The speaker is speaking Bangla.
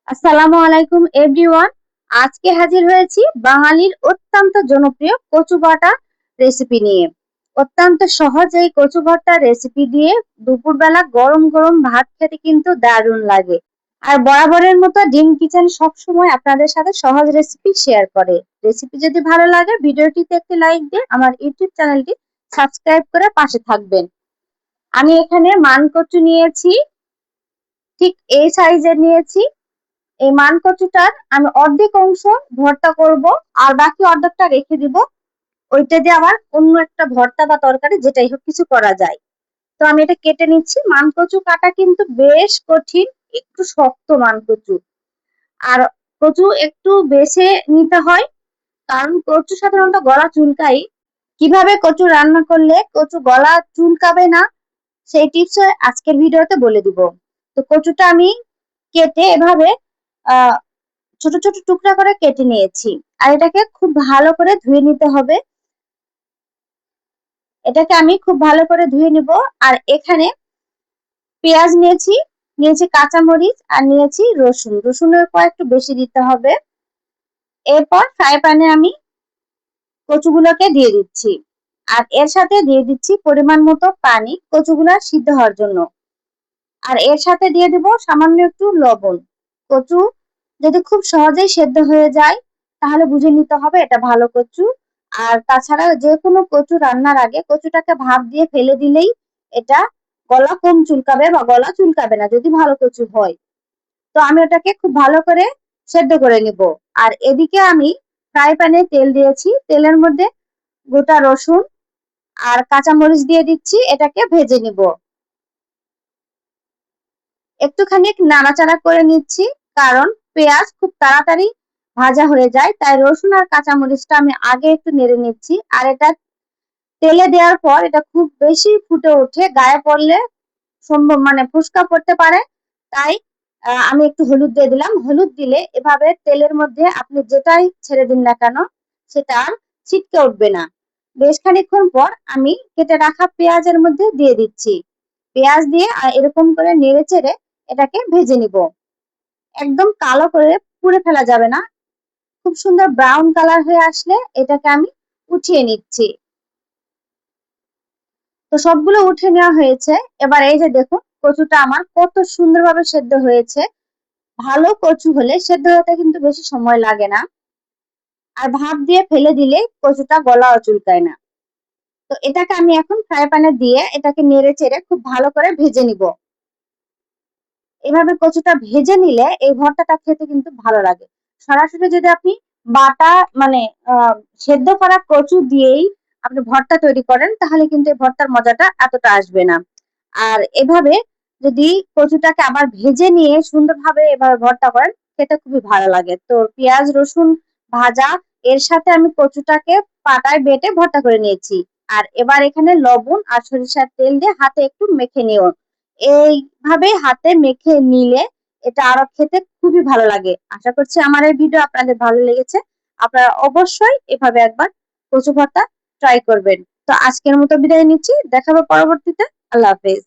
আসসালামু আলাইকুম এভরিওয়ান। আজকে হাজির হয়েছি বাঙালির অত্যন্ত জনপ্রিয় কচু বাটা রেসিপি নিয়ে। অত্যন্ত সহজ এই কচু ভর্তা রেসিপি দিয়ে দুপুরবেলা গরম গরম ভাত খেতে কিন্তু দারুণ লাগে। আর বরাবরের মতো ডিম কিচেন সবসময় আপনাদের সাথে সহজ রেসিপি শেয়ার করে। রেসিপি যদি ভালো লাগে ভিডিওটিতে একটি লাইক দিয়ে আমার ইউটিউব চ্যানেলটি সাবস্ক্রাইব করে পাশে থাকবেন। আমি এখানে মান কচু নিয়েছি, ঠিক এই সাইজের নিয়েছি। এই মান কচুটার আমি অর্ধেক অংশ ভর্তা করব, আর বাকি অর্ধেকটা রেখে দিব। ওইটা দিয়ে আবার অন্য একটা ভর্তা বা তরকারি যেটাই হোক কিছু করা যায়। তো আমি এটা কেটে নিচ্ছি। মান কচু কাটা কিন্তু বেশ কঠিন, একটু শক্ত মান কচু। আর কচু একটু বেছে নিতে হয়, কারণ কচু সাধারণত গলা চুলকাই। কিভাবে কচু রান্না করলে কচু গলা চুলকাবে না সেই টিপস আজকের ভিডিওতে বলে দিব। তো কচুটা আমি কেটে এভাবে আহ ছোট ছোট টুকরা করে কেটে নিয়েছি। আর এটাকে খুব ভালো করে ধুয়ে নিতে হবে। এটাকে আমি খুব ভালো করে ধুয়ে নিব। আর এখানে পেঁয়াজ নিয়েছি, নিয়েছি কাঁচামরিচ, আর নিয়েছি রসুন। রসুনের কয়েকটু বেশি দিতে হবে। এরপর ফ্রাই প্যানে আমি কচুগুলোকে দিয়ে দিচ্ছি, আর এর সাথে দিয়ে দিচ্ছি পরিমাণ মতো পানি কচুগুলা সিদ্ধ হওয়ার জন্য। আর এর সাথে দিয়ে দিব সামান্য একটু লবণ। কচু যদি খুব সহজেই সেদ্ধ হয়ে যায় তাহলে বুঝে নিতে হবে এটা ভালো কচু। আর তাছাড়া যে কোনো কচু রান্নার আগে কচুটাকে ভাপ দিয়ে ফেলে দিলেই এটা গলা কম চুলকাবে বা গলা চুলকাবে না যদি ভালো কচু হয়। তো আমি ওটাকে খুব ভালো করে সেদ্ধ করে নিব। আর এদিকে আমি ফ্রাই প্যানে তেল দিয়েছি, তেলের মধ্যে গোটা রসুন আর কাঁচামরিচ দিয়ে দিচ্ছি, এটাকে ভেজে নিব। একটুখানি নাড়াচাড়া করে নিচ্ছি, কারণ পেঁয়াজ খুব তাড়াতাড়ি ভাজা হয়ে যায়, তাই রসুন আর কাঁচামরিচটা আমি আগে একটু নেড়ে নিচ্ছি। আর এটা তেলে দেওয়ার পর এটা খুব বেশি ফুটে ওঠে, গায়ে পড়লে সম্ভব ফুসকা পড়তে পারে। তাই আমি একটু হলুদ দিয়ে দিলাম। হলুদ দিলে এভাবে তেলের মধ্যে আপনি যেটাই ছেড়ে দিন না কেন সেটা আর ছিটকে উঠবে না। বেশ খানিকক্ষণ পর আমি কেটে রাখা পেঁয়াজের মধ্যে দিয়ে দিচ্ছি। পেঁয়াজ দিয়ে আর এরকম করে নেড়ে চেড়ে এটাকে ভেজে নিব। একদম কালো করে পুড়ে ফেলা যাবে না, খুব সুন্দর ব্রাউন কালার হয়ে আসলে এটাকে আমি উঠিয়ে নিচ্ছি। তো সবগুলো উঠে নেওয়া হয়েছে। এবার এই যে দেখুন কচুটা আমার কত সুন্দরভাবে সেদ্ধ হয়েছে। ভালো কচু হলে সেদ্ধ হতে কিন্তু বেশি সময় লাগে না, আর ভাপ দিয়ে ফেলে দিলে কচুটা গলাও চুলকায় না। তো এটাকে আমি এখন ফ্রাই প্যানে দিয়ে এটাকে নেড়ে চেড়ে খুব ভালো করে ভেজে নিব। এভাবে কচুটা ভেজে নিলে এই ভর্তাটা খেতে কিন্তু ভালো লাগে। সরাসরি যদি আপনি বাটা মানে সেদ্ধ করা কচু দিয়েই আপনি ভর্তা তৈরি করেন তাহলে কিন্তু এই ভর্তার মজাটা এতটা আসবে না। আর এভাবে যদি কচুটাকে আবার ভেজে নিয়ে সুন্দরভাবে এভাবে ভর্তা করেন খেতে খুবই ভালো লাগে। তো পেঁয়াজ রসুন ভাজা, এর সাথে আমি কচুটাকে পাটায় বেটে ভর্তা করে নিয়েছি। আর এবার এখানে লবণ আর সরিষার তেল দিয়ে হাতে একটু মেখে নিও। এইভাবে হাতে মেখে নিলে এটা আরো খেতে খুবই ভালো লাগে। আশা করছি আমার এই ভিডিও আপনাদের ভালো লেগেছে। আপনারা অবশ্যই এভাবে একবার কচু ভর্তা ট্রাই করবেন। তো আজকের মতো বিদায় নিচ্ছি, দেখা হবে পরবর্তীতে। আল্লাহ হাফেজ।